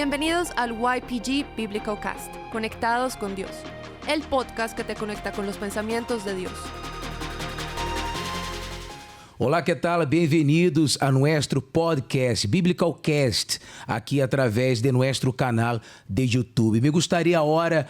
Bienvenidos al YPG Biblical Cast, Conectados con Dios, el podcast que te conecta con los pensamientos de Dios. Olá, que tal? Bem-vindos a nosso podcast Biblical Cast, aqui através de nosso canal de YouTube. Me gostaria agora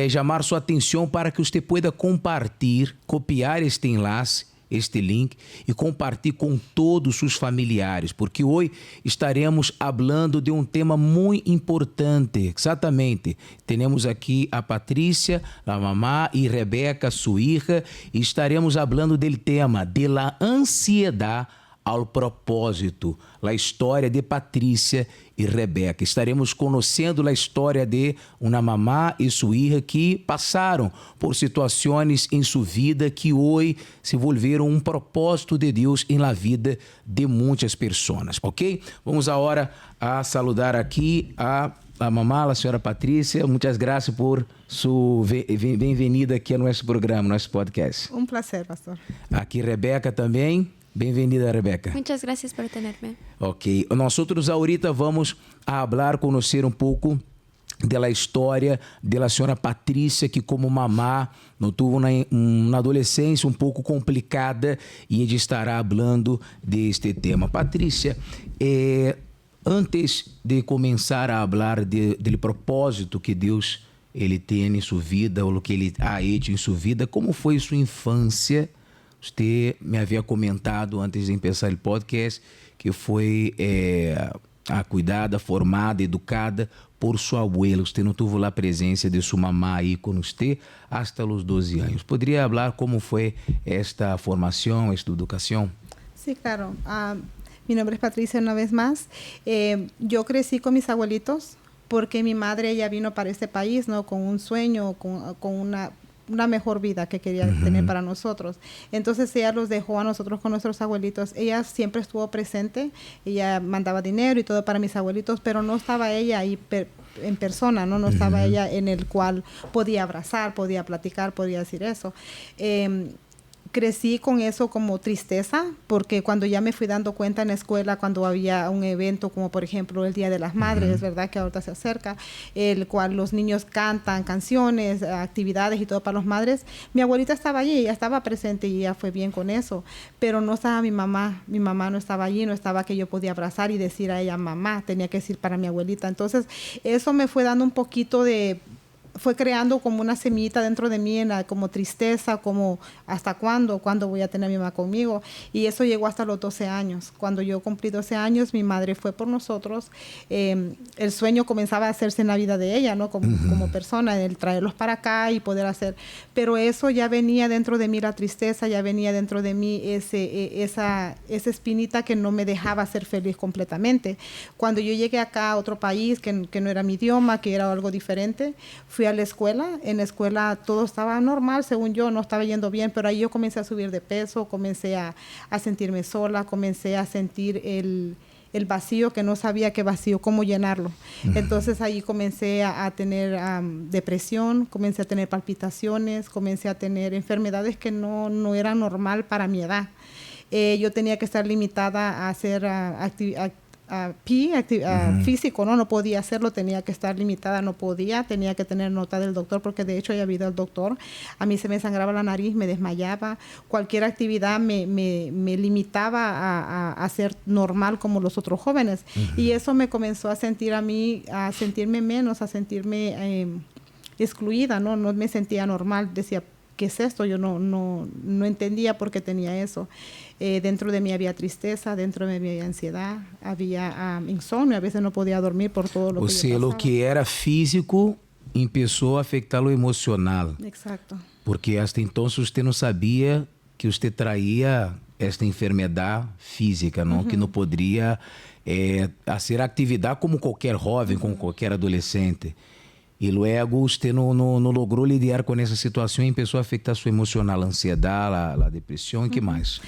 chamar sua atenção para que você pueda compartilhar, copiar este enlace, este link e compartilhar com todos os familiares, porque hoje estaremos falando de um tema muito importante. Exatamente, temos aqui a Patrícia, a mamá, e Rebeca, sua filha, e estaremos falando do tema de la ansiedade ao propósito, a história de Patrícia e Rebeca. Estaremos conhecendo a história de uma mamá e sua filha que passaram por situações em sua vida que hoje se volveram um propósito de Deus em la vida de muitas pessoas, ok? Vamos agora a saludar aqui a mamá, a senhora Patrícia. Muitas graças por sua bem-vinda aqui ao nosso programa, nosso podcast. Um prazer, pastor. Aqui Rebeca também. Bem-vinda, Rebeca. Muchas gracias por tenerme. Ok. Nós ahorita vamos a hablar, conhecer um pouco da história da senhora Patrícia, que como mamá não teve uma adolescência um pouco complicada e ela estará falando deste tema. Patrícia, antes de começar a falar do propósito que Deus ele tem em sua vida, ou o que ele ha hecho em sua vida, como foi sua infância? Você me havia comentado antes de começar o podcast que foi cuidada, formada, educada por sua abuela. Você não teve a presença de sua mamá aí com você hasta os 12 anos. Poderia falar como foi esta formação, esta educação? Sí, claro. Mi nombre es Patricia una vez más. Yo crecí con mis abuelitos porque mi madre ella vino para este país, ¿no? Con un sueño, con una mejor vida que quería tener para nosotros. Entonces ella los dejó a nosotros con nuestros abuelitos. Ella siempre estuvo presente, ella mandaba dinero y todo para mis abuelitos, pero no estaba ella ahí en persona, ¿no? No estaba ella en el cual podía abrazar, podía platicar, podía decir eso. Crecí con eso como tristeza, porque cuando ya me fui dando cuenta en la escuela, cuando había un evento como por ejemplo el Día de las Madres, ¿verdad? Que ahorita se acerca, el cual los niños cantan canciones, actividades y todo para las madres. Mi abuelita estaba allí, ella estaba presente y ella fue bien con eso, pero no estaba mi mamá no estaba allí, no estaba que yo podía abrazar y decir a ella mamá, tenía que decir para mi abuelita. Entonces eso me fue dando un poquito fue creando como una semillita dentro de mí, como tristeza, como ¿hasta cuándo voy a tener a mi mamá conmigo? Y eso llegó hasta los 12 años. Cuando yo cumplí 12 años, mi madre fue por nosotros. El sueño comenzaba a hacerse en la vida de ella, ¿no? Como persona, el traerlos para acá y poder hacer. Pero eso ya venía dentro de mí, la tristeza, ya venía dentro de mí esa espinita que no me dejaba ser feliz completamente. Cuando yo llegué acá a otro país, que no era mi idioma, que era algo diferente, fui a la escuela. En la escuela todo estaba normal, según yo, no estaba yendo bien, pero ahí yo comencé a subir de peso, comencé a sentirme sola, comencé a sentir el vacío, que no sabía qué vacío, cómo llenarlo. Entonces ahí comencé a tener depresión, comencé a tener palpitaciones, comencé a tener enfermedades que no eran normal para mi edad. Yo tenía que estar limitada a hacer físico, no podía hacerlo, tenía que estar limitada, tenía que tener nota del doctor, porque de hecho ya había ido al doctor. A mí se me sangraba la nariz, me desmayaba, cualquier actividad me limitaba a ser normal como los otros jóvenes. Y eso me comenzó a sentir a mí, a sentirme menos, a sentirme excluida, no me sentía normal. Decía, ¿qué es esto? Yo no entendía por qué tenía eso. Dentro de mí había tristeza, dentro de mí había ansiedad, había insomnio, a veces no podía dormir por todo lo que yo pasaba. O sea, lo que era físico empezó a afectar lo emocional. Exacto. Porque hasta entonces usted no sabía que usted traía esta enfermedad física, ¿no? Que no podría hacer actividad como cualquier joven, como cualquier adolescente. E luego usted não logrou lidiar com essa situação e começou a afetar sua emocional, a ansiedade, a depressão e que mais?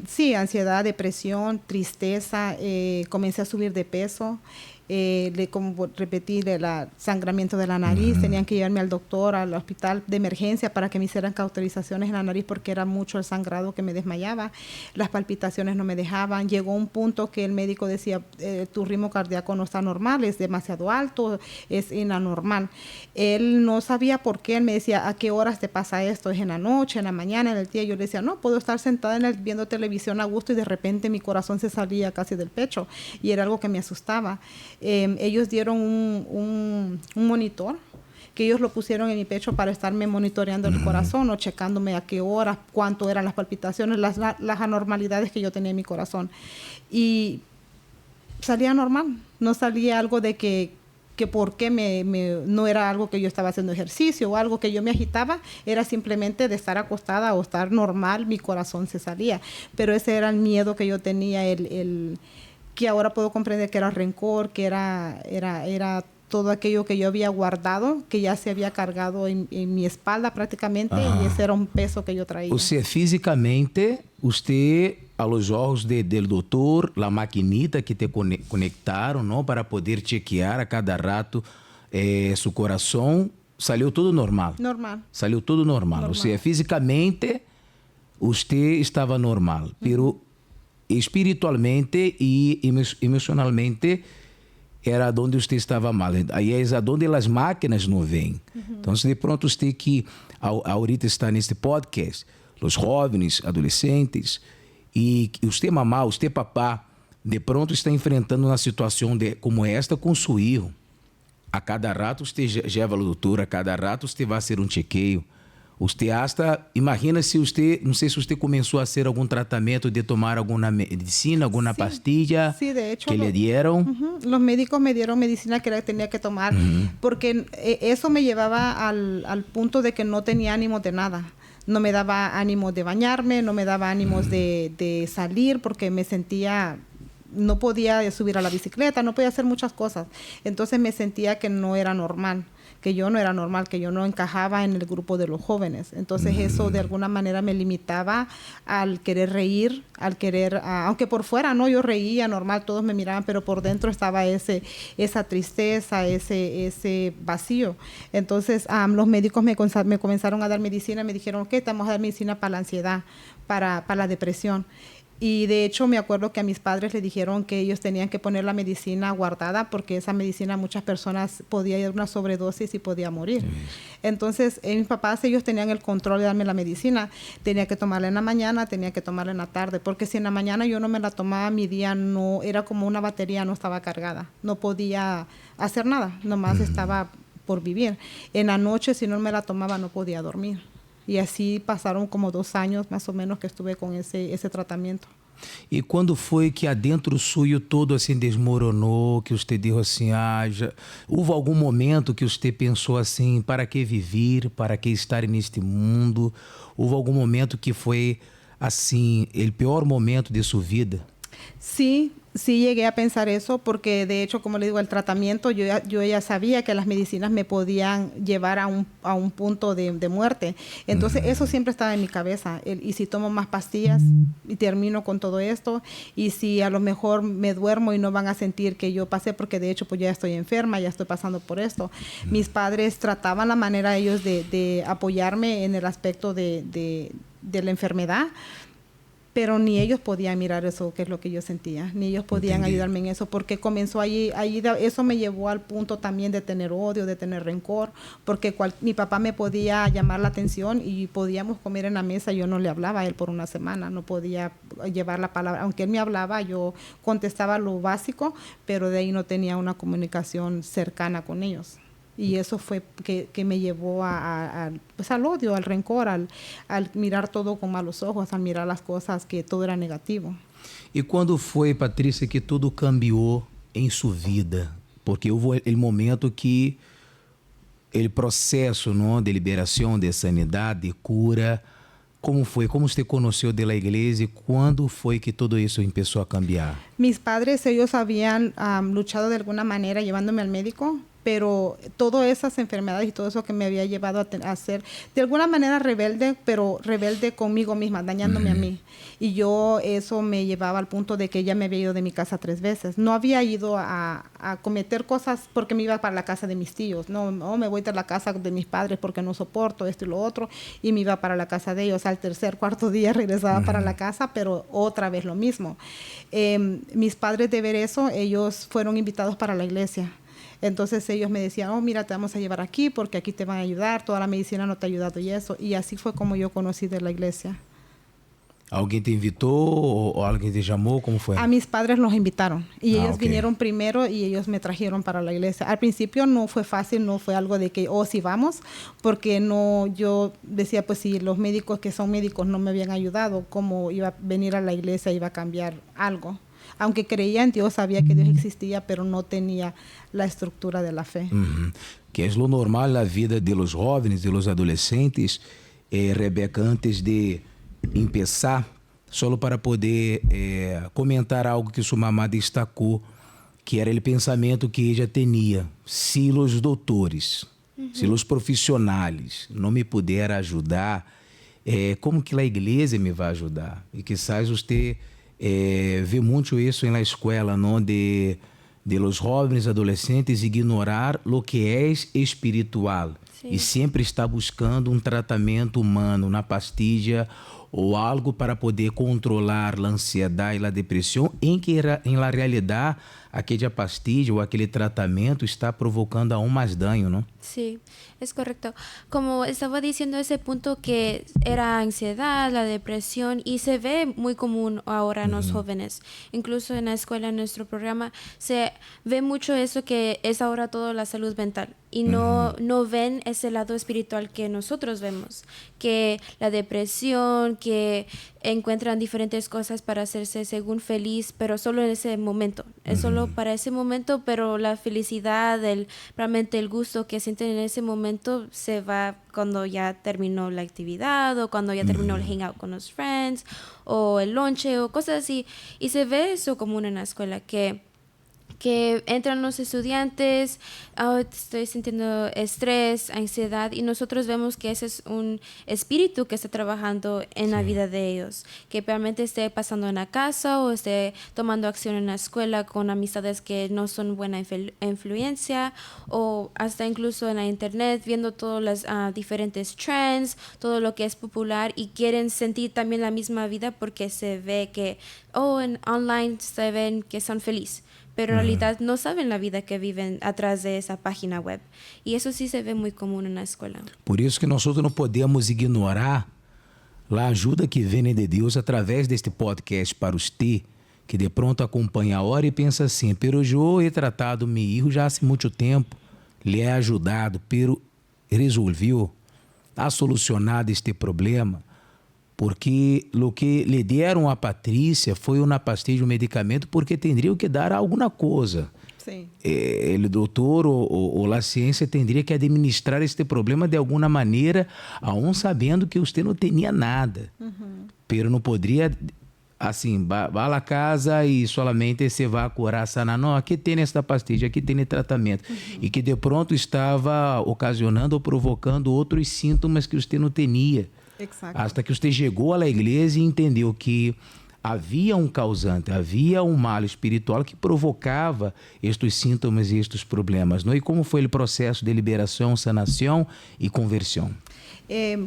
Sí, ansiedad, depresión, tristeza, comencé a subir de peso. como repetí, el sangramiento de la nariz. Tenían que llevarme al doctor, al hospital de emergencia para que me hicieran cauterizaciones en la nariz porque era mucho el sangrado que me desmayaba. Las palpitaciones no me dejaban. Llegó un punto que el médico decía, tu ritmo cardíaco no está normal, es demasiado alto, es inanormal. Él no sabía por qué. Él me decía, ¿a qué horas te pasa esto? ¿Es en la noche, en la mañana, en el día? Yo le decía, no, puedo estar sentada viendo televisión a gusto y de repente mi corazón se salía casi del pecho y era algo que me asustaba. Ellos dieron un monitor que ellos lo pusieron en mi pecho para estarme monitoreando el corazón o checándome a qué horas, cuánto eran las palpitaciones, las anormalidades que yo tenía en mi corazón. Y salía normal, no salía algo de que por qué no era algo que yo estaba haciendo ejercicio o algo que yo me agitaba, era simplemente de estar acostada o estar normal, mi corazón se salía. Pero ese era el miedo que yo tenía, que ahora puedo comprender que era rencor, que era todo aquello que yo había guardado, que ya se había cargado en mi espalda prácticamente, y ese era un peso que yo traía. O sea, físicamente, usted, a los ojos del doctor, la maquinita que te conectaron, ¿no? Para poder chequear a cada rato su corazón, salió todo normal. Normal. Salió todo normal. O sea, físicamente, usted estaba normal, pero espiritualmente y emocionalmente era donde usted estava mal. Aí é onde as máquinas não vêm. Então, de pronto, usted que ahorita está neste podcast, os jovens, adolescentes, e usted mamá, usted papá, de pronto está enfrentando uma situação como esta com seu filho. A cada rato usted leva ao doutor, a cada rato usted vai fazer chequeio. Usted hasta, imagina se usted, não sei se usted começou a hacer algum tratamento de tomar alguna medicina, alguna pastilla de hecho, que le dieron. Los médicos me dieron medicina que tenía que tomar, porque eso me llevaba al punto de que no tenía ánimo de nada. No me daba ánimo de bañarme, no me daba ánimos de salir porque me sentía... No podía subir a la bicicleta, no podía hacer muchas cosas. Entonces me sentía que no era normal, que yo no era normal, que yo no encajaba en el grupo de los jóvenes. Entonces eso de alguna manera me limitaba al querer reír, al querer, aunque por fuera no, yo reía normal, todos me miraban, pero por dentro estaba esa tristeza, ese vacío. Entonces los médicos me comenzaron a dar medicina, me dijeron, ok, te vamos a dar medicina para la ansiedad, para la depresión. Y de hecho me acuerdo que a mis padres les dijeron que ellos tenían que poner la medicina guardada porque esa medicina a muchas personas podía ir a una sobredosis y podía morir. Entonces mis papás, ellos tenían el control de darme la medicina. Tenía que tomarla en la mañana, tenía que tomarla en la tarde, porque si en la mañana yo no me la tomaba, mi día no era como una batería, no estaba cargada. No podía hacer nada, nomás estaba por vivir. En la noche, si no me la tomaba, no podía dormir. Y así pasaron como 2 años más o menos que estuve con ese tratamiento. E quando foi que adentro suyo todo assim desmoronou, que você disse assim, houve algum momento que você pensou assim, para que viver, para que estar neste mundo? Houve algum momento que foi assim, o pior momento de sua vida? Sí llegué a pensar eso porque de hecho, como le digo, el tratamiento, yo ya sabía que las medicinas me podían llevar a un punto de muerte. Entonces eso siempre estaba en mi cabeza. Y si tomo más pastillas y termino con todo esto, y si a lo mejor me duermo y no van a sentir que yo pasé, porque de hecho pues ya estoy enferma, ya estoy pasando por esto. Mis padres trataban la manera ellos de apoyarme en el aspecto de la enfermedad, pero ni ellos podían mirar eso, que es lo que yo sentía, ni ellos podían ayudarme en eso, porque comenzó ahí eso me llevó al punto también de tener odio, de tener rencor, porque mi papá me podía llamar la atención y podíamos comer en la mesa, yo no le hablaba a él por una semana, no podía llevar la palabra, aunque él me hablaba, yo contestaba lo básico, pero de ahí no tenía una comunicación cercana con ellos. Y eso fue que me llevó pues al odio, al rencor, al mirar todo con malos ojos, al mirar las cosas que todo era negativo. E quando foi, Patrícia, que tudo cambiou em sua vida? Porque houve o momento que o processo, não, de liberação, de sanidade, de cura, como foi? Como você conheceu da igreja e quando foi que todo isso começou a cambiar? Mis padres, ellos habían luchado de alguna manera llevándome al médico, pero todas esas enfermedades y todo eso que me había llevado a ser de alguna manera rebelde, pero rebelde conmigo misma, dañándome a mí. Y yo eso me llevaba al punto de que ella me había ido de mi casa 3 veces. No había ido a cometer cosas porque me iba para la casa de mis tíos. No, me voy de la casa de mis padres porque no soporto esto y lo otro. Y me iba para la casa de ellos. Al tercer, cuarto día regresaba para la casa, pero otra vez lo mismo. Mis padres, de ver eso, ellos fueron invitados para la iglesia. Entonces ellos me decían, oh, mira, te vamos a llevar aquí porque aquí te van a ayudar, toda la medicina no te ha ayudado y eso. Y así fue como yo conocí de la iglesia. ¿Alguien te invitó o alguien te llamó? ¿Cómo fue? A mis padres los invitaron y ellos ok. vinieron primero y ellos me trajeron para la iglesia. Al principio no fue fácil, no fue algo de que, oh, sí vamos, porque no, yo decía, pues si los médicos que son médicos no me habían ayudado, ¿cómo iba a venir a la iglesia, iba a cambiar algo? Aunque creía en Dios, sabía que Dios existía, pero no tenía la estructura de la fe. Que es lo normal na vida de los jóvenes, de los adolescentes. Rebeca, antes de empezar, solo para poder comentar algo que sua mamá destacou, que era o pensamento que ella tinha: se os doutores, se os profissionais não me puder ajudar, como que a igreja me vai ajudar? E quizás você vê muito isso na escola, não? De los jóvenes adolescentes ignorar lo que é espiritual. Sim. E sempre está buscando um tratamento humano, uma pastilha ou algo para poder controlar a ansiedade e a depressão, em que na realidade aquela pastilha ou aquele tratamento está provocando aún mais dano, ¿no? Sí, es correcto. Como estaba diciendo, ese punto que era ansiedad, la depresión, y se ve muy común ahora en los jóvenes. Incluso en la escuela, en nuestro programa, se ve mucho eso que es ahora todo la salud mental. Y no ven ese lado espiritual que nosotros vemos. Que la depresión, que encuentran diferentes cosas para hacerse según feliz, pero solo en ese momento. Es solo para ese momento, pero la felicidad, realmente el gusto que sienten en ese momento se va cuando ya terminó la actividad o cuando ya terminó el hangout con los friends o el lonche o cosas así. Y se ve eso común en la escuela, que entran los estudiantes, estoy sintiendo estrés, ansiedad, y nosotros vemos que ese es un espíritu que está trabajando en la vida de ellos, que realmente esté pasando en la casa o esté tomando acción en la escuela con amistades que no son buena influencia, o hasta incluso en la internet viendo todas las diferentes trends, todo lo que es popular, y quieren sentir también la misma vida porque se ve que, en online se ven que son felices. Pero en realidad no saben la vida que viven atrás de esa página web. Y eso sí se ve muy común en la escuela. Por isso que nós não podemos ignorar a ajuda que vem de Deus através deste podcast para você, que de pronto acompanha a hora e pensa assim: pero eu he tratado meu filho já há muito tempo, lhe he ajudado, pero resolveu, ha solucionado este problema. Porque o que lhe deram a Patrícia foi uma pastilha, um medicamento, porque teriam que dar alguma coisa. Sim. O doutor ou a ciência teria que administrar este problema de alguma maneira, aún sabendo que você não tinha nada. Pero não poderia, assim, vá à casa e solamente se vá curar, sanar. Não, aqui tem esta pastilha, aqui tem tratamento. E que de pronto estava ocasionando ou provocando outros sintomas que você não tinha. Exacto. Hasta que você chegou à igreja e entendeu que havia um causante, havia um mal espiritual que provocava estes sintomas e estes problemas, não? E como foi o processo de liberação, sanação e conversão?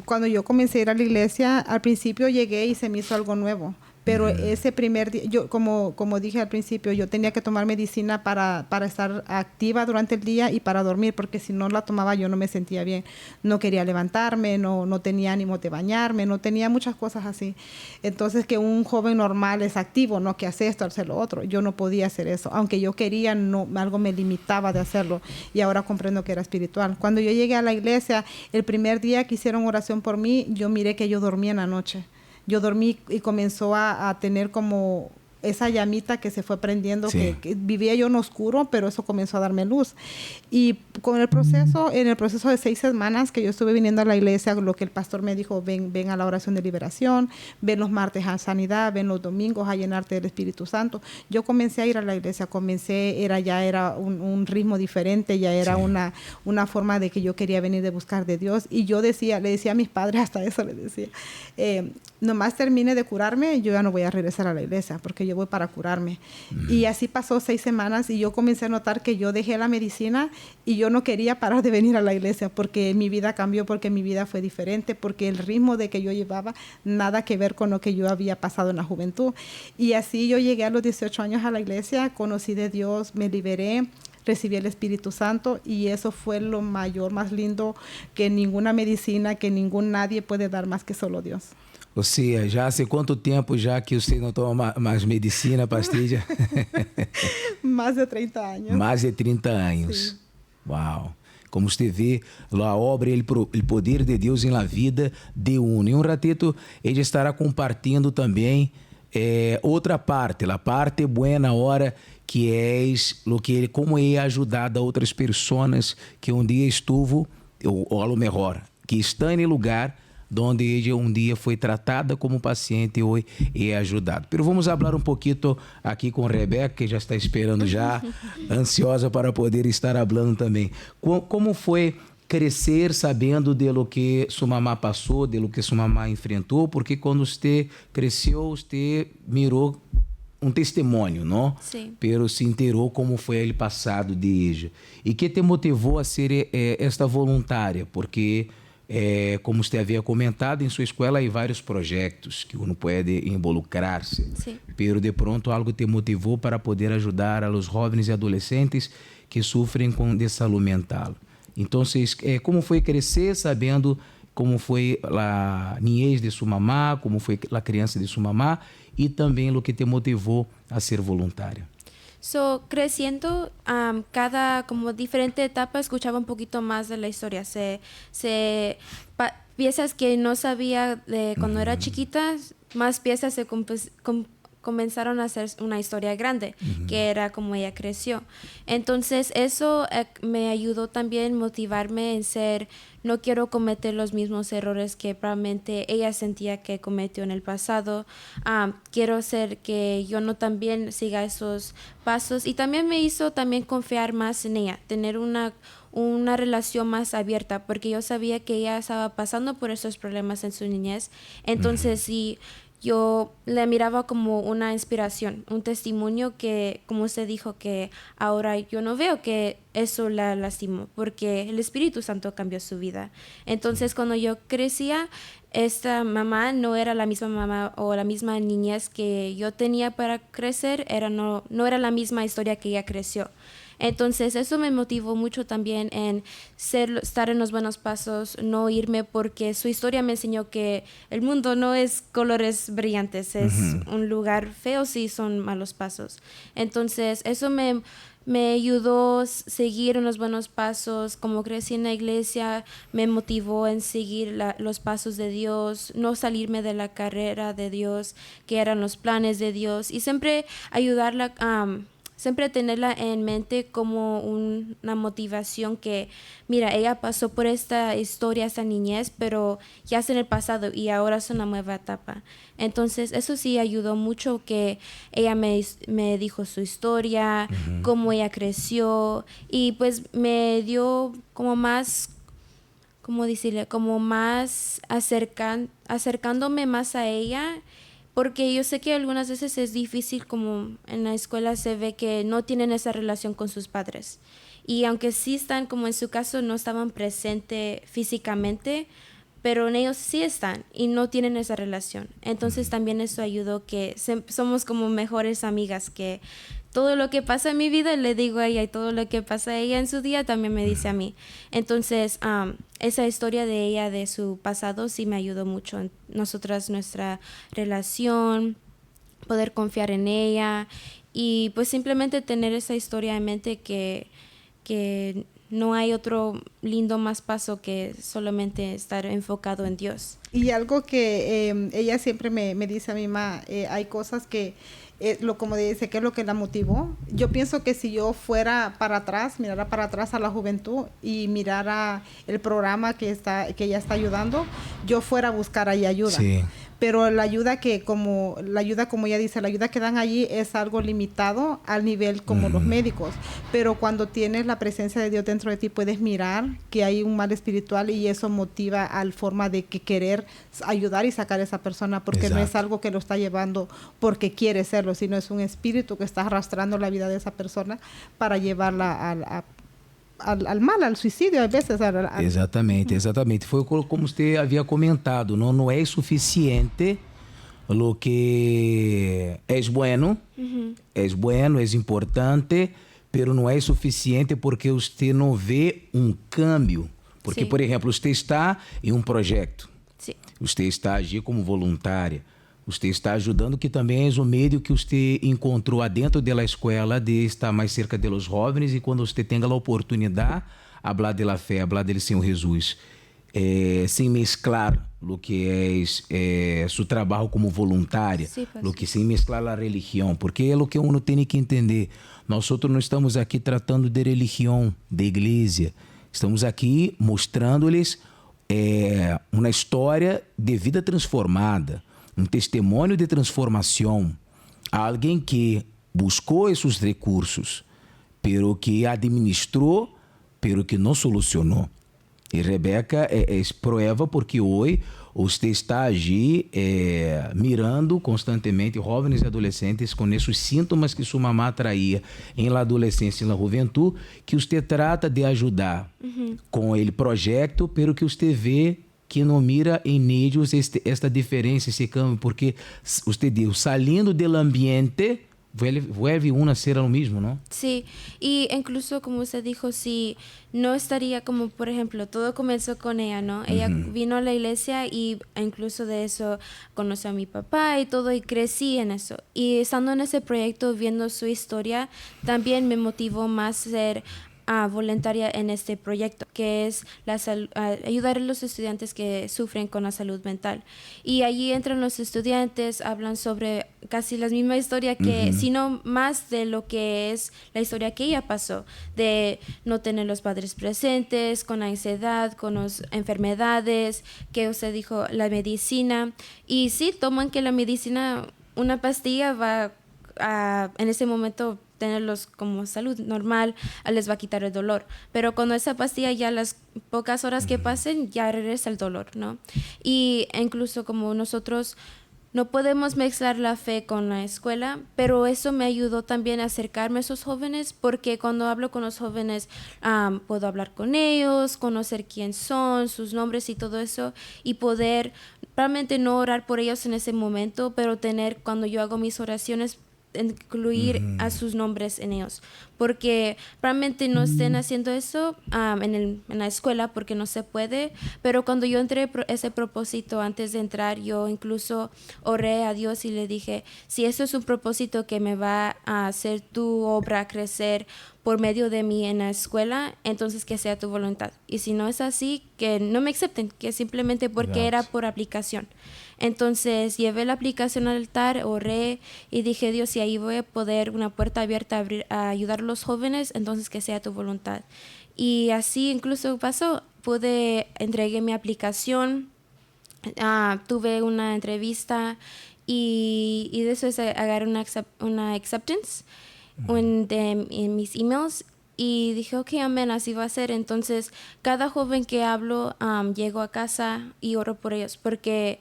Cuando yo comencé a ir a la iglesia, al principio llegué y se me hizo algo nuevo. Pero ese primer día, yo como dije al principio, yo tenía que tomar medicina para estar activa durante el día y para dormir, porque si no la tomaba yo no me sentía bien. No quería levantarme, no tenía ánimo de bañarme, no tenía muchas cosas así. Entonces, que un joven normal es activo, no que hace esto, hace lo otro. Yo no podía hacer eso. Aunque yo quería, algo me limitaba de hacerlo. Y ahora comprendo que era espiritual. Cuando yo llegué a la iglesia, el primer día que hicieron oración por mí, yo miré que yo dormía en la noche. Yo dormí y comenzó a tener como esa llamita que se fue prendiendo, Sí. que vivía yo en oscuro, pero eso comenzó a darme luz. Y con el proceso, en el proceso de 6 semanas que yo estuve viniendo a la iglesia, lo que el pastor me dijo, ven a la oración de liberación, ven los martes a sanidad, ven los domingos a llenarte del Espíritu Santo. Yo comencé a ir a la iglesia, ya era un ritmo diferente, ya era Sí. una forma de que yo quería venir de buscar de Dios. Y yo le decía a mis padres, hasta eso les decía, nomás termine de curarme, yo ya no voy a regresar a la iglesia, porque yo voy para curarme. Y así pasó 6 semanas y yo comencé a notar que yo dejé la medicina y yo no quería parar de venir a la iglesia, porque mi vida cambió, porque mi vida fue diferente, porque el ritmo de que yo llevaba nada que ver con lo que yo había pasado en la juventud. Y así yo llegué a los 18 años a la iglesia, conocí de Dios, me liberé, recibí el Espíritu Santo, y eso fue lo mayor, más lindo, que ninguna medicina, que nadie puede dar más que solo Dios. Ou seja, já há quanto tempo já que você não toma mais medicina, pastilha? Más de 30 años. Mais de 30 anos. Sim. Uau! Como você vê, a obra e o poder de Deus em la vida de uno. E um ratito, ele estará compartilhando também outra parte, a parte buena ahora, que é como ele ajudado a outras pessoas que um dia estuvo, ou a lo mejor, que estão em lugar donde ella un día fue tratada como paciente y hoy es ajudado. Pero vamos a hablar un poquito aquí con Rebeca, que ya está esperando ya, ansiosa para poder estar hablando también. ¿Cómo fue crescer sabendo de lo que su mamá passou, de lo que su mamá enfrentou? Porque quando você cresceu, você mirou um testemunho, não? Sim. Pero se inteirou como foi o passado de ella. E que te motivou a ser esta voluntária? Porque como você havia comentado, em sua escola há vários projetos que uno pode involucrar-se. Sí. Pero de pronto algo te motivou para poder ajudar a los jovens e adolescentes que sofrem de saúde mental. Então, como foi crescer sabendo como foi a niñez de sua mamá, como foi a criança de sua mamá, e também o que te motivou a ser voluntária? So, creciendo, cada como diferente etapa escuchaba un poquito más de la historia. Piezas que no sabía de cuando era chiquita, más piezas se comenzaron a hacer una historia grande, que era como ella creció. Entonces eso me ayudó también a motivarme en no quiero cometer los mismos errores que probablemente ella sentía que cometió en el pasado. Quiero ser que yo no también siga esos pasos, y también me hizo también confiar más en ella, tener una relación más abierta, porque yo sabía que ella estaba pasando por esos problemas en su niñez. Entonces sí, yo le miraba como una inspiración, un testimonio que, como usted dijo, que ahora yo no veo que eso la lastimó, porque el Espíritu Santo cambió su vida. Entonces, cuando yo crecía, esta mamá no era la misma mamá o la misma niñez que yo tenía para crecer, no era la misma historia que ella creció. Entonces eso me motivó mucho también en estar en los buenos pasos, no irme, porque su historia me enseñó que el mundo no es colores brillantes, es un lugar feo si son malos pasos. Entonces eso me ayudó a seguir en los buenos pasos. Como crecí en la iglesia, me motivó en seguir los pasos de Dios, no salirme de la carrera de Dios, que eran los planes de Dios, y siempre ayudarla siempre tenerla en mente como una motivación que, mira, ella pasó por esta historia, esta niñez, pero ya es en el pasado y ahora es una nueva etapa. Entonces, eso sí ayudó mucho, que ella me dijo su historia, cómo ella creció, y pues me dio como más, ¿cómo decirle? Como más acercándome más a ella. Porque yo sé que algunas veces es difícil, como en la escuela se ve que no tienen esa relación con sus padres. Y aunque sí están, como en su caso, no estaban presentes físicamente, pero en ellos sí están y no tienen esa relación. Entonces también eso ayudó, que somos como mejores amigas, que todo lo que pasa en mi vida le digo a ella, y todo lo que pasa a ella en su día también me dice a mí. Entonces, esa historia de ella, de su pasado, sí me ayudó mucho en nuestra relación, poder confiar en ella, y pues simplemente tener esa historia en mente, que no hay otro lindo más paso que solamente estar enfocado en Dios. Y algo que ella siempre me dice a mi mamá, hay cosas que, como dice, ¿qué es lo que la motivó? Yo pienso que si yo fuera para atrás, mirara para atrás a la juventud y mirara el programa que ella está ayudando, yo fuera a buscar ahí ayuda. Sí. Pero la ayuda como ella dice, la ayuda que dan allí es algo limitado al nivel como los médicos. Pero cuando tienes la presencia de Dios dentro de ti, puedes mirar que hay un mal espiritual y eso motiva al forma de que querer ayudar y sacar a esa persona, porque Exacto. no es algo que lo está llevando porque quiere serlo, sino es un espíritu que está arrastrando la vida de esa persona para llevarla al mal, al suicídio, às vezes. Exatamente, exatamente. Foi como você havia comentado, não é suficiente lo que é bueno, é bueno, é importante, pero não é suficiente porque você não vê um cambio. Porque, Sim. por exemplo, você está em um projeto, Sí. você está agindo como voluntária, você está ajudando, que também é o meio que você encontrou dentro da escola de estar mais cerca dos jovens, e quando você tenha a oportunidade, falar da fé, falar do Senhor Jesus, sem mesclar o que é seu trabalho como voluntária, Sí, pues. lo que sem mesclar a religião, porque é o que uno tem que entender. Nós não estamos aqui tratando de religião, de igreja, estamos aqui mostrando-lhes uma história de vida transformada, um testemunho de transformação. Alguém que buscou esses recursos, pero que administrou, pero que não solucionou. E Rebeca é prova porque hoje você está allí mirando constantemente jovens e adolescentes com esses sintomas que sua mamá traía em la adolescência e na juventude, que você trata de ajudar com ele projeto, pero que você vê que não mira em ellos esta diferença, esse cambio, porque você diz, saliendo del ambiente, vuelve uno a ser lo mismo, ¿no? Sí, y incluso como usted dijo, si no estaría como, por ejemplo, todo comenzó con ella, ¿no? Ella vino a la iglesia y incluso de eso conoció a mi papá y todo, y crecí en eso. Y estando en ese proyecto, viendo su historia, también me motivó más ser voluntaria en este proyecto, que es ayudar a los estudiantes que sufren con la salud mental. Y allí entran los estudiantes, hablan sobre casi la misma historia que, sino más de lo que es la historia que ella pasó, de no tener los padres presentes, con ansiedad, con las enfermedades, que usted dijo, la medicina. Y sí, toman que la medicina, una pastilla va en ese momento tenerlos como salud normal, les va a quitar el dolor. Pero cuando esa pastilla, ya las pocas horas que pasen, ya regresa el dolor, ¿no? Y incluso como nosotros no podemos mezclar la fe con la escuela, pero eso me ayudó también a acercarme a esos jóvenes, porque cuando hablo con los jóvenes puedo hablar con ellos, conocer quién son, sus nombres y todo eso, y poder realmente no orar por ellos en ese momento, pero cuando yo hago mis oraciones, incluir a sus nombres en ellos, porque realmente no estén haciendo eso en la escuela porque no se puede, pero cuando yo entré ese propósito, antes de entrar, yo incluso oré a Dios y le dije, si eso es un propósito que me va a hacer tu obra crecer por medio de mí en la escuela, entonces que sea tu voluntad, y si no es así, que no me acepten, que simplemente porque era por aplicación. Entonces llevé la aplicación al altar, oré y dije, Dios, si ahí voy a poder una puerta abierta a ayudar a los jóvenes, entonces que sea tu voluntad. Y así incluso pasó, entregué mi aplicación, tuve una entrevista y de eso agarré una acceptance en mis emails. Y dije, ok, amén, así va a ser. Entonces, cada joven que hablo, llego a casa y oro por ellos, porque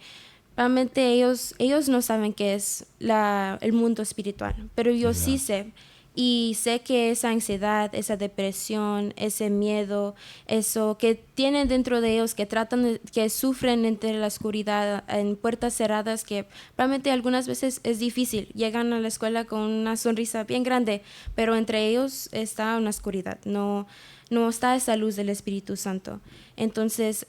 realmente ellos no saben qué es el mundo espiritual, pero yo sí sé. Y sé que esa ansiedad, esa depresión, ese miedo, eso que tienen dentro de ellos, que sufren entre la oscuridad, en puertas cerradas, que realmente algunas veces es difícil. Llegan a la escuela con una sonrisa bien grande, pero entre ellos está una oscuridad. No está esa luz del Espíritu Santo. Entonces,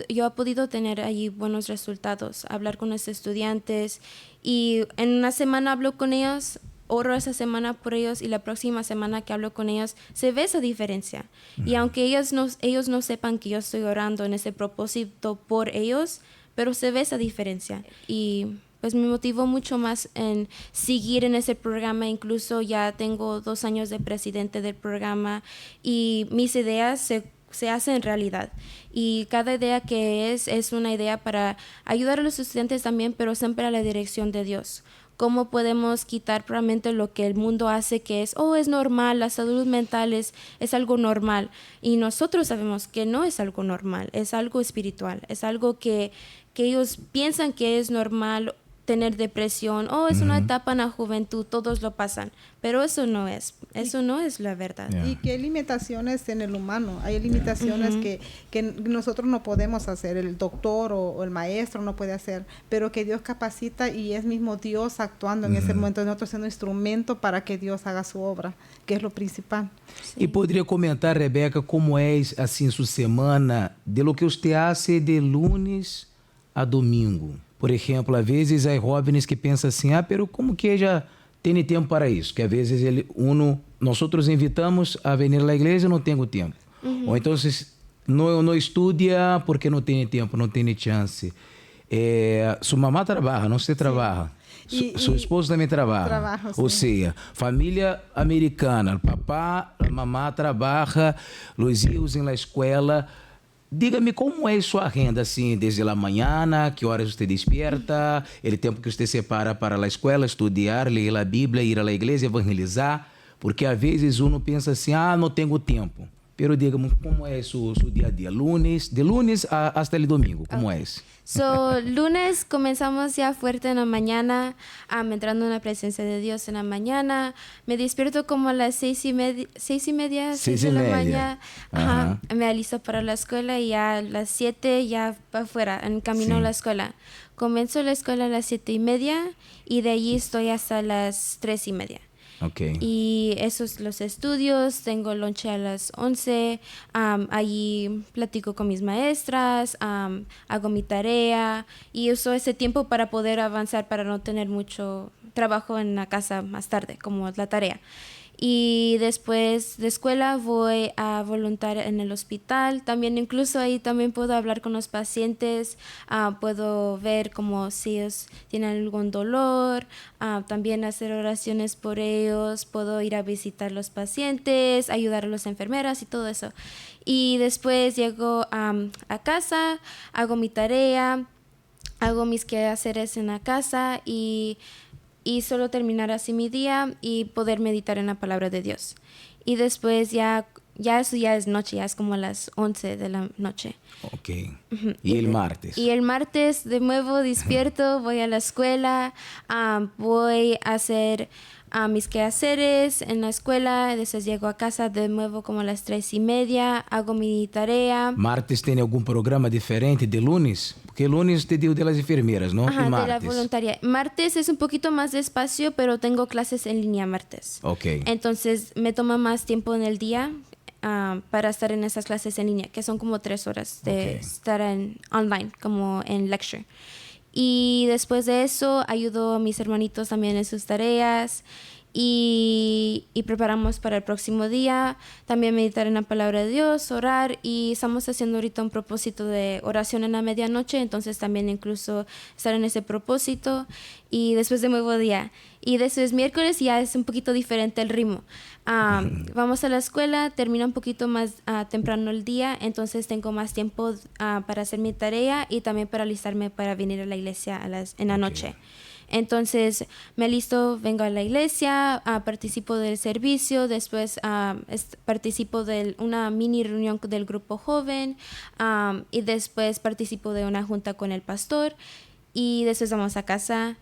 yo he podido tener allí buenos resultados, hablar con los estudiantes, y en una semana hablo con ellos oro esa semana por ellos y la próxima semana que hablo con ellos, se ve esa diferencia. Y aunque ellos no sepan que yo estoy orando en ese propósito por ellos, pero se ve esa diferencia. Y pues me motivó mucho más en seguir en ese programa. Incluso ya tengo 2 años de presidente del programa y mis ideas se hacen realidad. Y cada idea que es una idea para ayudar a los estudiantes también, pero siempre a la dirección de Dios. ¿Cómo podemos quitar probablemente lo que el mundo hace, que es normal, la salud mental es algo normal? Y nosotros sabemos que no es algo normal, es algo espiritual, es algo que ellos piensan que es normal tener depresión, es una etapa en la juventud, todos lo pasan, pero eso no es la verdad. Y que hay limitaciones en el humano, hay limitaciones que nosotros no podemos hacer, el doctor o el maestro no puede hacer, pero que Dios capacita y es mismo Dios actuando en ese momento, nosotros siendo instrumento para que Dios haga su obra, que es lo principal. Sí. E poderia comentar, Rebeca, como é assim sua semana, de lo que você hace de lunes a domingo? Por exemplo, às vezes há jovens que pensam assim, pero como que já tem tempo para isso? Que às vezes nós invitamos a venir à igreja e não tenho tempo. Ou então não estuda porque não tem tempo, não tem chance. Sua mamá trabalha, não se trabalha. Seu esposo também trabalha. Ou seja, família americana, papá, mamá trabalha, os filhos na escola. Diga-me como é sua agenda, assim, desde a manhã, que horas você despierta, o tempo que você separa para a escola, estudar, ler a Bíblia, ir à igreja, evangelizar, porque às vezes uno pensa assim, não tenho tempo. Pero diga-me como é seu dia a dia, de lunes hasta el domingo, como é? Lunes comenzamos ya fuerte en la mañana, entrando en la presencia de Dios en la mañana. Me despierto como a las 6:30 de la mañana. Me alisto para la escuela y a las 7 ya para afuera, en camino a la escuela. Comienzo la escuela a las 7:30 y de allí estoy hasta las 3:30. Okay. Y esos los estudios, tengo lonche a las 11, allí platico con mis maestras, hago mi tarea y uso ese tiempo para poder avanzar, para no tener mucho trabajo en la casa más tarde, como la tarea. Y después de escuela voy a voluntaria en el hospital. También incluso ahí también puedo hablar con los pacientes, puedo ver como si ellos tienen algún dolor, también hacer oraciones por ellos, puedo ir a visitar los pacientes, ayudar a las enfermeras y todo eso. Y después llego a casa, hago mi tarea, hago mis quehaceres en la casa y solo terminar así mi día y poder meditar en la palabra de Dios. Y después ya eso ya es noche, ya es como a las 11 de la noche. Ok. ¿Y el martes? Y el martes de nuevo despierto, voy a la escuela, voy a hacer mis quehaceres en la escuela, después llego a casa de nuevo como a las 3:30, hago mi tarea. ¿Martes tiene algún programa diferente de lunes? Porque lunes te digo de las enfermeras, ¿no? Ajá, y martes. De la voluntaria. Martes es un poquito más despacio, pero tengo clases en línea martes. Ok. Entonces me toma más tiempo en el día para estar en esas clases en línea, que son como 3 horas de estar online, como en lecture. Y después de eso ayudo a mis hermanitos también en sus tareas y preparamos para el próximo día. También meditar en la palabra de Dios, orar, y estamos haciendo ahorita un propósito de oración en la medianoche, entonces también incluso estar en ese propósito. Y después de nuevo día. Y después miércoles ya es un poquito diferente el ritmo. Vamos a la escuela, termina un poquito más temprano el día, entonces tengo más tiempo para hacer mi tarea y también para alistarme para venir a la iglesia en la noche. Entonces me alisto, vengo a la iglesia, participo del servicio, después participo de una mini reunión del grupo joven y después participo de una junta con el pastor y después vamos a casa.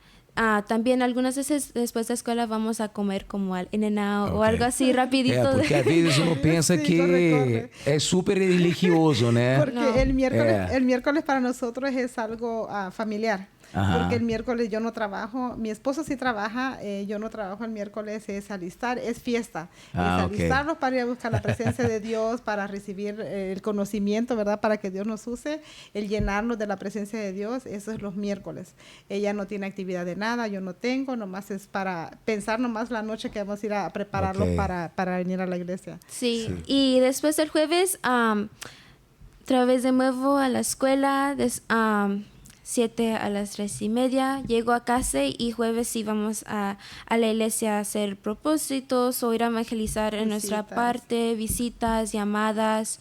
También algunas veces después de la escuela vamos a comer como al In-N-Out o algo así rapidito. Porque a veces uno piensa que corre. Es súper religioso, ¿no? Porque el miércoles para nosotros es algo familiar. Ajá. porque el miércoles yo no trabajo. Mi esposo sí trabaja, yo no trabajo el miércoles, es alistar, es fiesta. Ah, es ok. alistarlos para ir a buscar la presencia de Dios, para recibir el conocimiento, ¿verdad? Para que Dios nos use, el llenarnos de la presencia de Dios, eso es los miércoles. Ella no tiene actividad de nada, yo no tengo, nomás es para pensar nomás la noche que vamos a ir a prepararlos Ok. para venir a la iglesia. Sí. Y después el jueves, otra vez de nuevo a la escuela, 7 a las 3:30, llego a casa y jueves íbamos a la iglesia a hacer propósitos o ir a evangelizar en nuestra Visitas. parte, visitas, llamadas.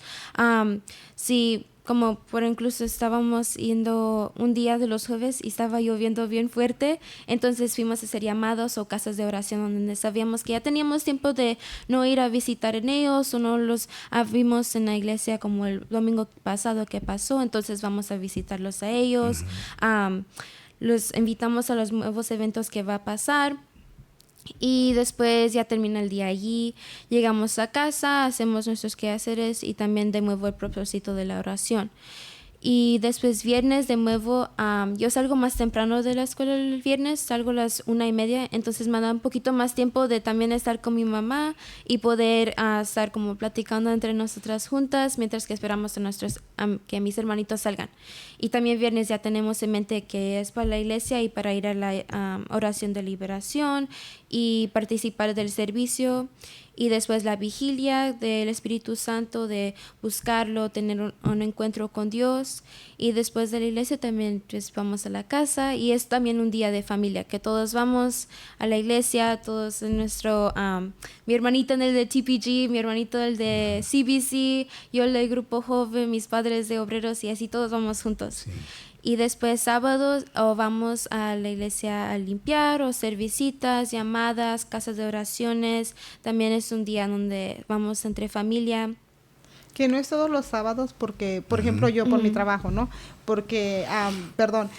Sí, como por incluso estábamos yendo un día de los jueves y estaba lloviendo bien fuerte, entonces fuimos a hacer llamados o casas de oración donde sabíamos que ya teníamos tiempo de no ir a visitar en ellos o no los vimos en la iglesia como el domingo pasado que pasó, entonces vamos a visitarlos a ellos. Los invitamos a los nuevos eventos que va a pasar. Y después ya termina el día allí, llegamos a casa, hacemos nuestros quehaceres y también de nuevo el propósito de la oración. Y después viernes de nuevo, yo salgo más temprano de la escuela el viernes, salgo a las 1:30, entonces me da un poquito más tiempo de también estar con mi mamá y poder estar como platicando entre nosotras juntas mientras que esperamos que mis hermanitos salgan. Y también viernes ya tenemos en mente que es para la iglesia y para ir a la oración de liberación y participar del servicio. Y después la vigilia del Espíritu Santo, de buscarlo, tener un encuentro con Dios. Y después de la iglesia también pues, vamos a la casa. Y es también un día de familia, que todos vamos a la iglesia, todos en nuestro... mi hermanito en el de TPG, mi hermanito el de CBC, yo el del grupo joven, mis padres de obreros y así todos vamos juntos. Sí. Y después sábados vamos a la iglesia a limpiar o hacer visitas, llamadas, casas de oraciones. También es un día donde vamos entre familia. Que no es todos los sábados porque, por ejemplo, yo por mi trabajo, ¿no? Porque, perdón,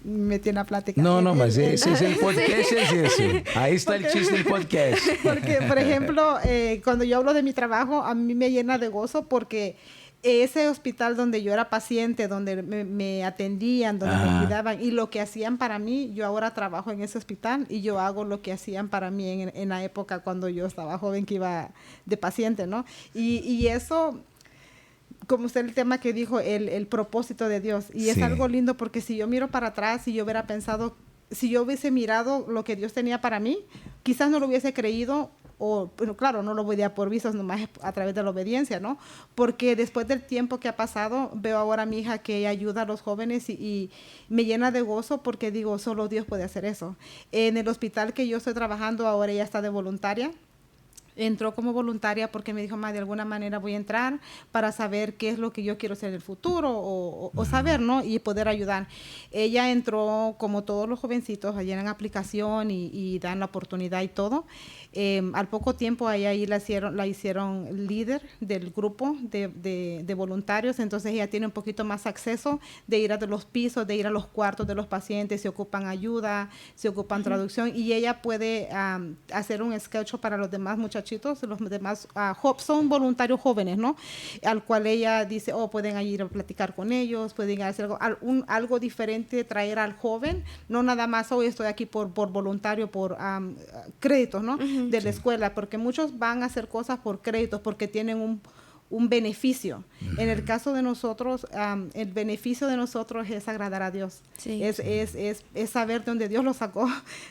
me tiene a platicar. No, mas ese es el podcast, es eso. Ahí está el chiste del podcast. Porque, por ejemplo, cuando yo hablo de mi trabajo, a mí me llena de gozo porque ese hospital donde yo era paciente, donde me atendían, donde me cuidaban y lo que hacían para mí, yo ahora trabajo en ese hospital y yo hago lo que hacían para mí en la época cuando yo estaba joven que iba de paciente, ¿no? Y eso, como usted el tema que dijo, el propósito de Dios. Y es Sí. algo lindo porque si yo miro para atrás, si yo hubiera pensado, si yo hubiese mirado lo que Dios tenía para mí, quizás no lo hubiese creído o, bueno, claro, no lo voy a dar por vistos nomás a través de la obediencia, ¿no? Porque después del tiempo que ha pasado, veo ahora a mi hija que ella ayuda a los jóvenes y me llena de gozo porque digo, solo Dios puede hacer eso. En el hospital que yo estoy trabajando ahora ella está de voluntaria. Entró como voluntaria porque me dijo, ma, de alguna manera voy a entrar para saber qué es lo que yo quiero hacer en el futuro o saber, ¿no? Y poder ayudar. Ella entró como todos los jovencitos, llenan aplicación y dan la oportunidad y todo. Al poco tiempo a ella ahí la hicieron líder del grupo de voluntarios, entonces ella tiene un poquito más acceso de ir a los pisos, de ir a los cuartos de los pacientes, se ocupan ayuda, se ocupan traducción y ella puede hacer un sketch para los demás muchachitos, los demás son voluntarios jóvenes, ¿no? Al cual ella dice, pueden ir a platicar con ellos, pueden hacer algo diferente, traer al joven, no nada más, hoy estoy aquí por voluntario, por créditos, ¿no? De la escuela, porque muchos van a hacer cosas por créditos, porque tienen un beneficio. En el caso de nosotros, el beneficio de nosotros es agradar a Dios. Sí. Es saber de dónde Dios lo sacó,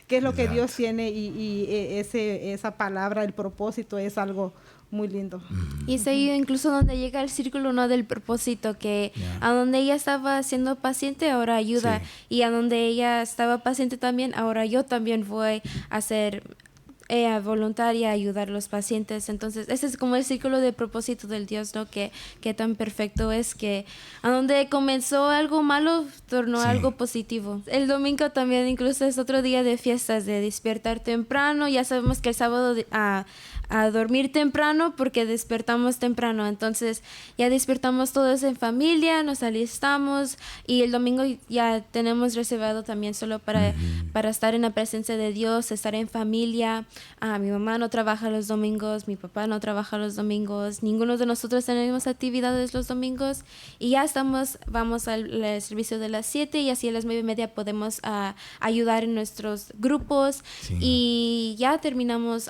qué es lo que Dios tiene y esa palabra, el propósito es algo muy lindo. Y es ahí incluso donde llega el círculo, ¿no? Del propósito, que a donde ella estaba siendo paciente, ahora ayuda. Sí. Y a donde ella estaba paciente también, ahora yo también voy a ser voluntaria, ayudar a los pacientes. Entonces ese es como el círculo de propósito del Dios, ¿no? Que tan perfecto es, que a donde comenzó algo malo tornó algo positivo. El domingo también incluso es otro día de fiestas, de despertar temprano. Ya sabemos que el sábado a dormir temprano porque despertamos temprano. Entonces ya despertamos todos en familia, nos alistamos y el domingo ya tenemos reservado también solo para estar en la presencia de Dios, estar en familia. Mi mamá no trabaja los domingos, mi papá no trabaja los domingos, ninguno de nosotros tenemos actividades los domingos y ya vamos al servicio de las 7 y así a las 9:30 podemos ayudar en nuestros grupos. Sí. Y ya terminamos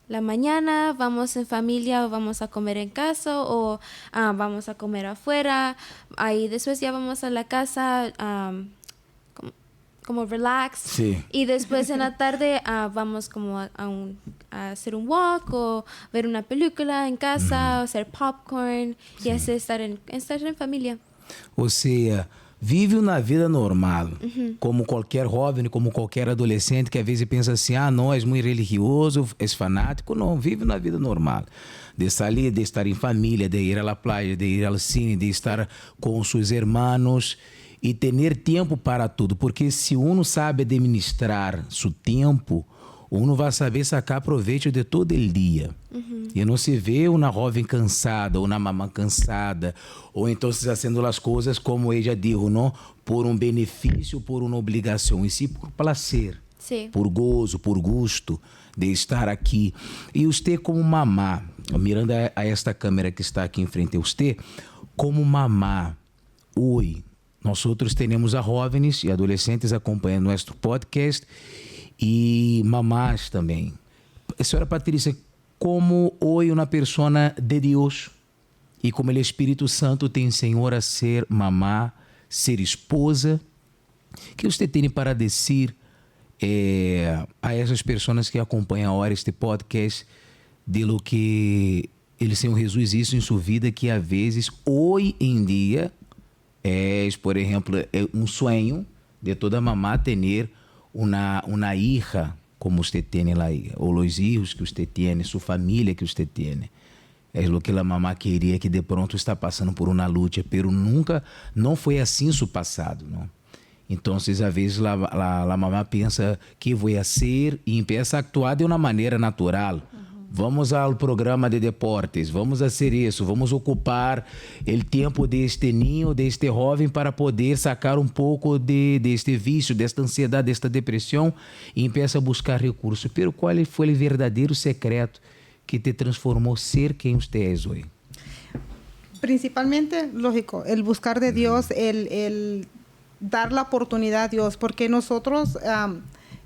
la mañana, vamos en familia o vamos a comer en casa o vamos a comer afuera. Ahí después ya vamos a la casa como relax. Sí. Y después en la tarde vamos como a hacer un walk o ver una película en casa, o hacer popcorn y así estar en familia. O sea, vive uma vida normal, como qualquer jovem, como qualquer adolescente que às vezes pensa assim, não, és muito religioso, és fanático. Não, vive uma vida normal. De salir, de estar em família, de ir à praia, de ir ao cine, de estar com seus irmãos e ter tempo para tudo. Porque se uno sabe administrar seu tempo, uno vai saber sacar proveito de todo o dia. E não se vê uma jovem cansada, uma mamã cansada, ou então fazendo as coisas como ela disse, não? Por um benefício, por uma obrigação, e sim por prazer, sí. Por gozo, por gusto de estar aqui. E você como mamá, mirando a esta câmera que está aqui em frente a você, como mamá, hoje, nós outros temos a jovens e adolescentes acompanhando nosso podcast e mamás também. Senhora Patrícia, como hoje uma pessoa de Deus e como o Espírito Santo te ensinou a ser mamá, ser esposa, que você tem para dizer a essas pessoas que acompanham agora este podcast de lo que o Senhor Jesus hizo em sua vida, que às vezes, hoje em dia, por exemplo, um sonho de toda mamá ter uma hija como usted tiene o los hijos que usted tiene, su familia que usted tiene. Es lo que la mamá quería, que de pronto está passando por uma luta, pero nunca, não foi assim su passado, não? Então, às vezes, a mamá pensa que vou ser e empieza a actuar de uma maneira natural. Vamos ao programa de deportes, vamos a ser isso, vamos ocupar o tempo deste niño, deste jovem para poder sacar pouco deste vício, desta ansiedade, desta depressão e empieza a buscar recursos. Pero qual foi o verdadeiro secreto que te transformou ser quem você é hoje? Principalmente, lógico, el buscar de Dios, el dar la oportunidad a Dios, porque nosotros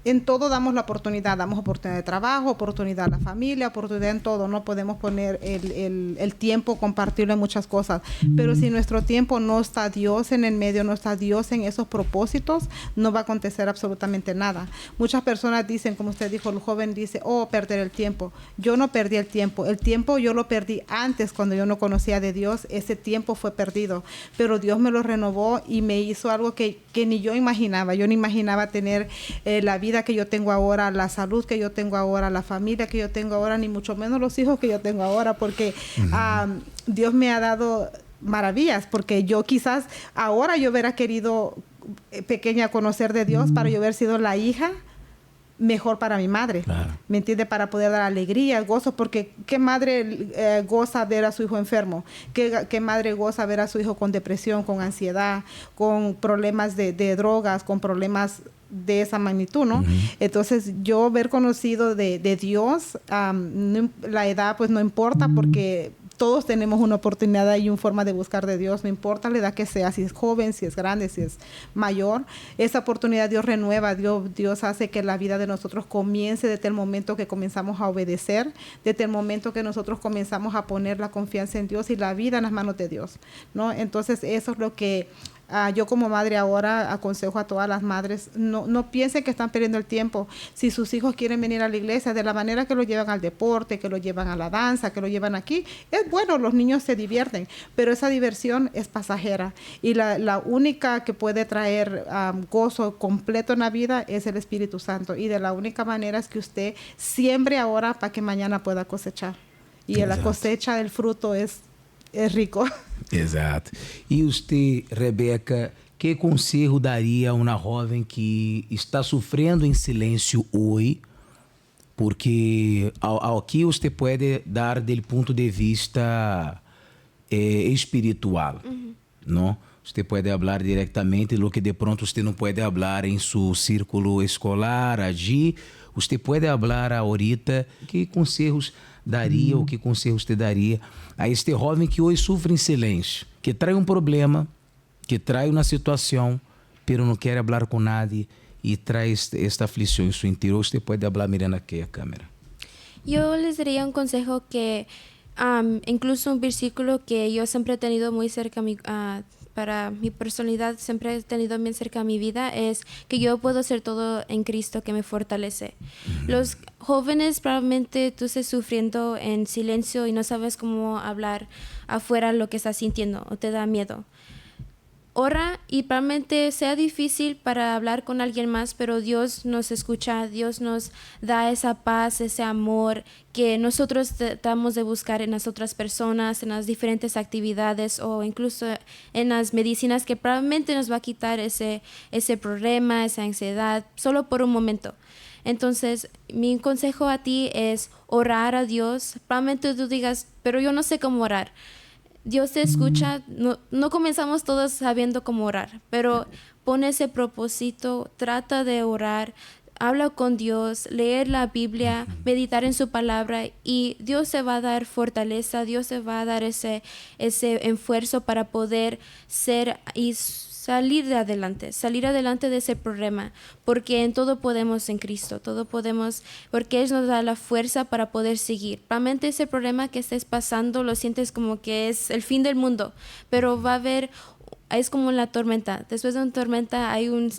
en todo damos la oportunidad de trabajo, oportunidad a la familia, oportunidad en todo, no podemos poner el tiempo, compartirlo en muchas cosas, pero si nuestro tiempo no está Dios en el medio, no está Dios en esos propósitos, no va a acontecer absolutamente nada. Muchas personas dicen, como usted dijo, el joven dice, perder el tiempo. Yo no perdí el tiempo yo lo perdí antes cuando yo no conocía de Dios, ese tiempo fue perdido, pero Dios me lo renovó y me hizo algo que ni yo imaginaba. Yo no imaginaba tener la vida que yo tengo ahora, la salud que yo tengo ahora, la familia que yo tengo ahora, ni mucho menos los hijos que yo tengo ahora, porque Dios me ha dado maravillas, porque yo quizás ahora yo hubiera querido pequeña conocer de Dios para yo haber sido la hija mejor para mi madre, claro. ¿Me entiende? Para poder dar alegría, gozo, porque ¿qué madre goza ver a su hijo enfermo? ¿Qué madre goza ver a su hijo con depresión, con ansiedad, con problemas de drogas, con problemas de esa magnitud, ¿no? Entonces, yo haber conocido de Dios, la edad pues no importa, porque todos tenemos una oportunidad y una forma de buscar de Dios, no importa la edad que sea, si es joven, si es grande, si es mayor, esa oportunidad Dios renueva, Dios hace que la vida de nosotros comience desde el momento que comenzamos a obedecer, desde el momento que nosotros comenzamos a poner la confianza en Dios y la vida en las manos de Dios, ¿no? Entonces, eso es lo que yo como madre ahora aconsejo a todas las madres, no piensen que están perdiendo el tiempo. Si sus hijos quieren venir a la iglesia, de la manera que lo llevan al deporte, que lo llevan a la danza, que lo llevan aquí, es bueno, los niños se divierten, pero esa diversión es pasajera y la única que puede traer gozo completo en la vida es el Espíritu Santo, y de la única manera es que usted siembre ahora para que mañana pueda cosechar, y la cosecha del fruto es rico. Exato. E você, Rebeca, que conselho daria a uma jovem que está sofrendo em silêncio hoje porque aqui você pode dar do ponto de vista espiritual, não? Você pode falar diretamente do que de pronto você não pode falar em seu círculo escolar, allí. Você pode falar ahorita que conselhos daria ou que conselhos te daria a este jovem que hoje sofre em silêncio, que traz um problema, que traz uma situação, pero não quer falar com nadie e traz esta aflição em seu interior. Você pode falar mirando aqui a câmera. Yo les daría un consejo que incluso un versículo que yo siempre he tenido muy cerca para mi personalidad, siempre he tenido bien cerca a mi vida, es que yo puedo hacer todo en Cristo que me fortalece. Los jóvenes probablemente tú estés sufriendo en silencio y no sabes cómo hablar afuera lo que estás sintiendo o te da miedo. Ora y probablemente sea difícil para hablar con alguien más, pero Dios nos escucha, Dios nos da esa paz, ese amor que nosotros tratamos de buscar en las otras personas, en las diferentes actividades o incluso en las medicinas que probablemente nos va a quitar ese problema, esa ansiedad, solo por un momento. Entonces, mi consejo a ti es orar a Dios. Probablemente tú digas, pero yo no sé cómo orar. Dios te escucha, no comenzamos todos sabiendo cómo orar, pero pon ese propósito, trata de orar, habla con Dios, leer la Biblia, meditar en su palabra y Dios te va a dar fortaleza, Dios te va a dar ese esfuerzo para poder ser y salir adelante de ese problema, porque en todo podemos en Cristo, todo podemos, porque Él nos da la fuerza para poder seguir. Realmente ese problema que estés pasando lo sientes como que es el fin del mundo, pero va a haber, es como la tormenta. Después de una tormenta hay un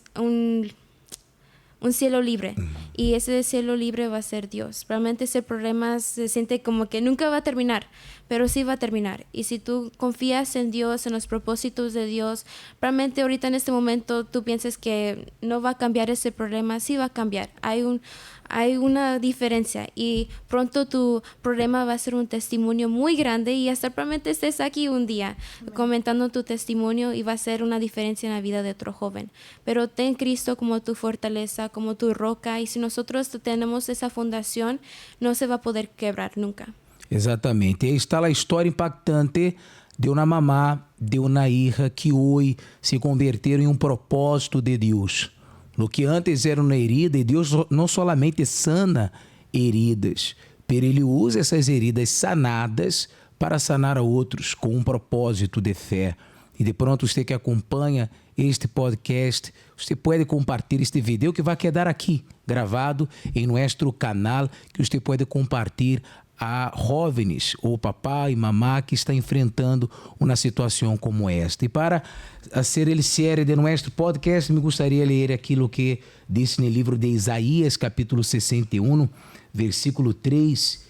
cielo libre y ese cielo libre va a ser Dios. Realmente ese problema se siente como que nunca va a terminar, pero sí va a terminar. Y si tú confías en Dios, en los propósitos de Dios, realmente ahorita en este momento tú piensas que no va a cambiar ese problema, sí va a cambiar. Hay una diferencia y pronto tu problema va a ser un testimonio muy grande y hasta probablemente estés aquí un día comentando tu testimonio y va a ser una diferencia en la vida de otro joven. Pero ten Cristo como tu fortaleza, como tu roca y si nosotros tenemos esa fundación, no se va a poder quebrar nunca. Exatamente. E aí está a história impactante de uma mamá, de uma hija que hoje se converteram em um propósito de Deus. Lo que antes era uma herida, e Deus não solamente sana heridas, pero Ele usa essas heridas sanadas para sanar a outros com um propósito de fé. E de pronto você que acompanha este podcast, você pode compartilhar este vídeo que vai quedar aqui, gravado em nosso canal, que você pode compartilhar a jovens ou papá e mamá que está enfrentando uma situação como esta. E para ser el cierre de nosso podcast, me gostaria de ler aquilo que diz no livro de Isaías, capítulo 61, versículo 3.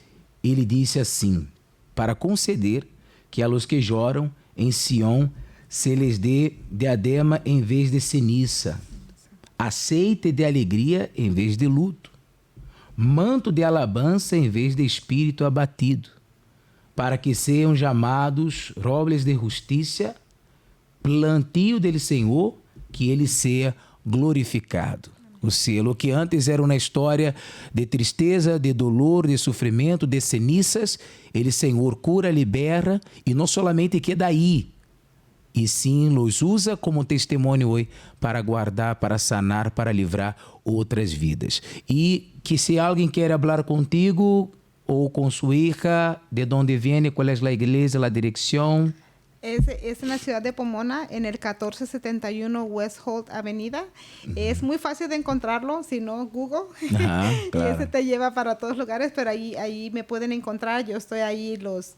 Ele disse assim: para conceder que a los que choram em Sião se lhes dê diadema em vez de ceniza, aceite de alegria em vez de luto, manto de alabança em vez de espírito abatido, para que sejam chamados robles de justiça, plantio dele Senhor, que ele seja glorificado. O selo que antes era uma história de tristeza, de dolor, de sofrimento, de cenizas, ele Senhor cura, libera e não solamente queda aí, e sim los usa como testemunho hoje para guardar, para sanar, para livrar outras vidas. E que se alguém quer falar contigo ou com sua hija, de onde vem, qual é a igreja, a direção? Es en la ciudad de Pomona, en el 1471 West Holt Avenida. Es muy fácil de encontrarlo, si no, Google. Ajá, claro. Y ese te lleva para todos lugares, pero ahí me pueden encontrar. Yo estoy ahí los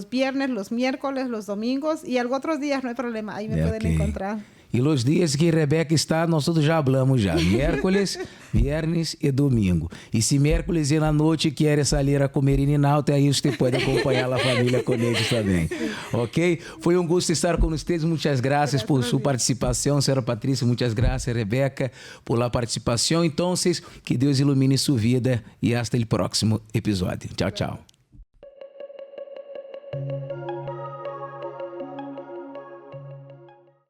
viernes, los miércoles, los domingos y algunos otros días, no hay problema. Ahí me pueden encontrar. E os dias que Rebeca está, nós todos já hablamos já. Miércoles, viernes e domingo. E se miércoles e na noite quer sair a comer ininalta, aí você pode acompanhar a família com eles também. Ok? Foi um gosto estar com vocês. Muitas graças por sua participação, senhora Patrícia. Muitas graças, Rebeca, por la participação. Então, que Deus ilumine sua vida e hasta o próximo episódio. Tchau, tchau.